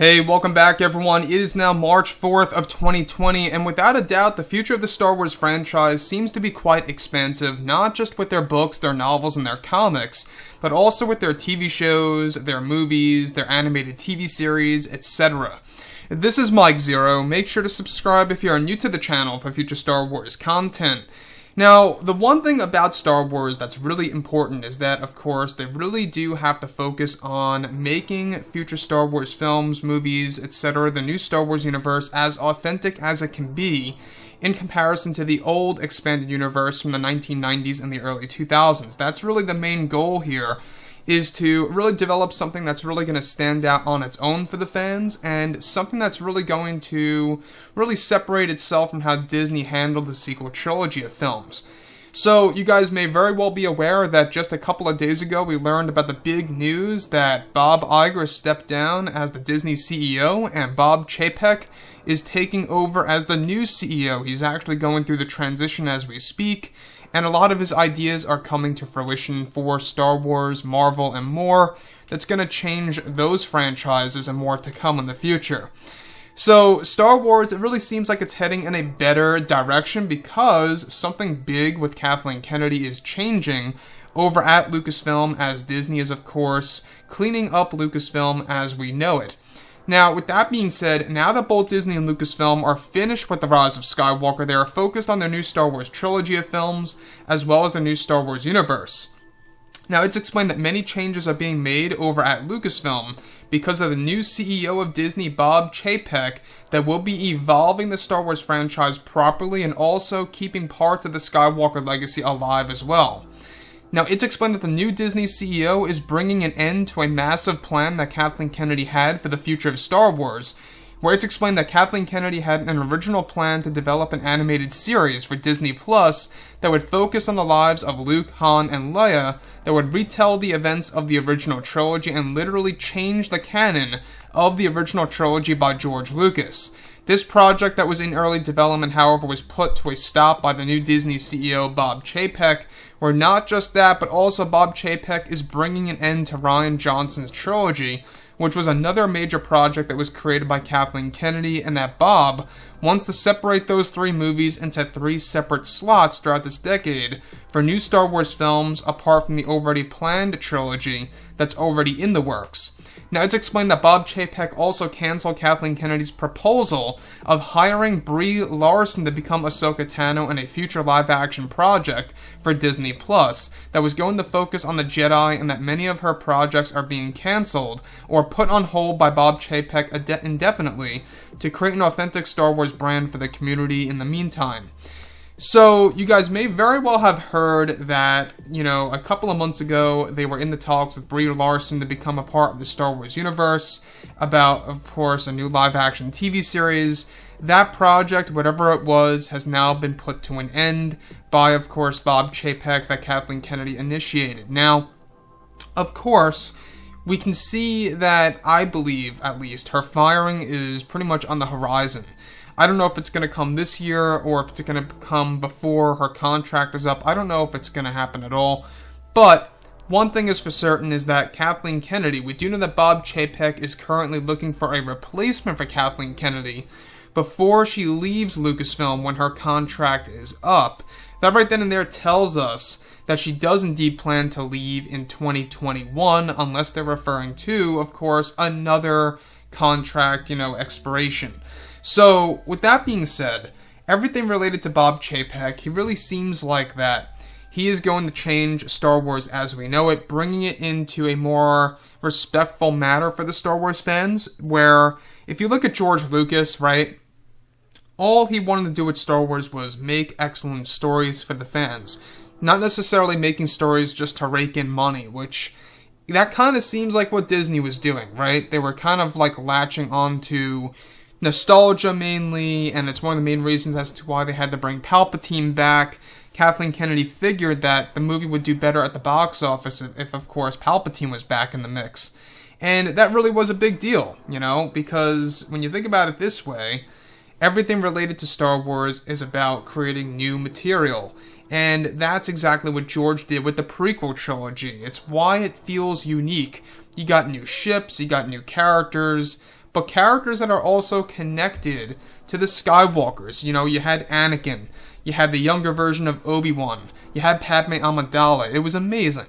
Hey, welcome back everyone. It is now March 4th of 2020, and without a doubt, the future of the Star Wars franchise seems to be quite expansive, not just with their books, their novels, and their comics, but also with their TV shows, their movies, their animated TV series, etc. This is Mike Zero. Make sure to subscribe if you are new to the channel for future Star Wars content. Now, the one thing about Star Wars that's really important is that, of course, they really do have to focus on making future Star Wars films, movies, etc., the new Star Wars universe, as authentic as it can be in comparison to the old expanded universe from the 1990s and the early 2000s. That's really the main goal here, is to really develop something that's really going to stand out on its own for the fans, and something that's really going to really separate itself from how Disney handled the sequel trilogy of films. So, you guys may very well be aware that just a couple of days ago we learned about the big news that Bob Iger stepped down as the Disney CEO, and Bob Chapek is taking over as the new CEO. He's actually going through the transition as we speak, and a lot of his ideas are coming to fruition for Star Wars, Marvel, and more. That's going to change those franchises and more to come in the future. So, Star Wars, it really seems like it's heading in a better direction because something big with Kathleen Kennedy is changing over at Lucasfilm, as Disney is, of course, cleaning up Lucasfilm as we know it. Now, with that being said, now that both Disney and Lucasfilm are finished with The Rise of Skywalker, they are focused on their new Star Wars trilogy of films, as well as their new Star Wars universe. Now, it's explained that many changes are being made over at Lucasfilm because of the new CEO of Disney, Bob Chapek, that will be evolving the Star Wars franchise properly and also keeping parts of the Skywalker legacy alive as well. Now, it's explained that the new Disney CEO is bringing an end to a massive plan that Kathleen Kennedy had for the future of Star Wars, where it's explained that Kathleen Kennedy had an original plan to develop an animated series for Disney Plus that would focus on the lives of Luke, Han, and Leia, that would retell the events of the original trilogy and literally change the canon of the original trilogy by George Lucas. This project that was in early development, however, was put to a stop by the new Disney CEO, Bob Chapek, where not just that, but also Bob Chapek is bringing an end to Rian Johnson's trilogy, which was another major project that was created by Kathleen Kennedy, and that Bob wants to separate those three movies into three separate slots throughout this decade for new Star Wars films, apart from the already planned trilogy that's already in the works. Now, it's explained that Bob Chapek also canceled Kathleen Kennedy's proposal of hiring Brie Larson to become Ahsoka Tano in a future live-action project for Disney Plus that was going to focus on the Jedi, and that many of her projects are being canceled or put on hold by Bob Chapek indefinitely to create an authentic Star Wars brand for the community in the meantime. So, you guys may very well have heard that, a couple of months ago, they were in the talks with Brie Larson to become a part of the Star Wars universe, about, of course, a new live-action TV series. That project, whatever it was, has now been put to an end by, of course, Bob Chapek, that Kathleen Kennedy initiated. Now, of course, we can see that, I believe, at least, her firing is pretty much on the horizon. I don't know if it's going to come this year or if it's going to come before her contract is up. I don't know if it's going to happen at all. But one thing is for certain is that Kathleen Kennedy, we do know that Bob Chapek is currently looking for a replacement for Kathleen Kennedy before she leaves Lucasfilm when her contract is up. That right then and there tells us that she does indeed plan to leave in 2021, unless they're referring to, of course, another contract, expiration. So, with that being said, everything related to Bob Chapek, he really seems like that he is going to change Star Wars as we know it, bringing it into a more respectful manner for the Star Wars fans, where, if you look at George Lucas, right, all he wanted to do with Star Wars was make excellent stories for the fans. Not necessarily making stories just to rake in money, which that kind of seems like what Disney was doing, right? They were kind of like latching on to nostalgia mainly, and it's one of the main reasons as to why they had to bring Palpatine back. Kathleen Kennedy figured that the movie would do better at the box office if of course, Palpatine was back in the mix. And that really was a big deal, because when you think about it this way, everything related to Star Wars is about creating new material. And that's exactly what George did with the prequel trilogy. It's why it feels unique. You got new ships, you got new characters, but characters that are also connected to the Skywalkers. You know, you had Anakin, you had the younger version of Obi-Wan, you had Padme Amidala. It was amazing.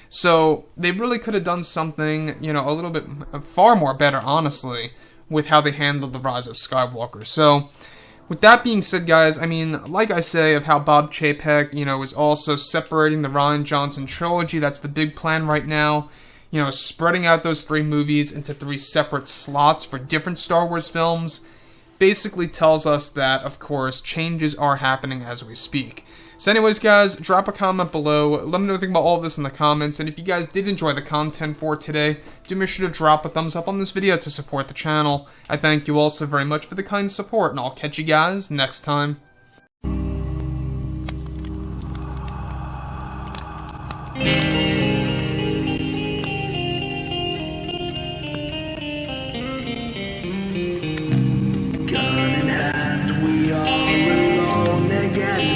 So they really could have done something, you know, a little bit far more better, honestly, with how they handled the Rise of Skywalker. So with that being said, guys, I mean, like I say, of how Bob Chapek, you know, is also separating the Rian Johnson trilogy. That's the big plan right now. You know, spreading out those 3 movies into 3 separate slots for different Star Wars films basically tells us that, of course, changes are happening as we speak. So anyways, guys, drop a comment below. Let me know what you think about all of this in the comments. And if you guys did enjoy the content for today, do make sure to drop a thumbs up on this video to support the channel. I thank you all so very much for the kind support, and I'll catch you guys next time. Gun in hand, we are alone again.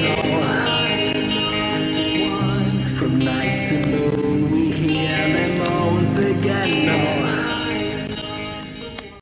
From night to moon, we hear them moans again.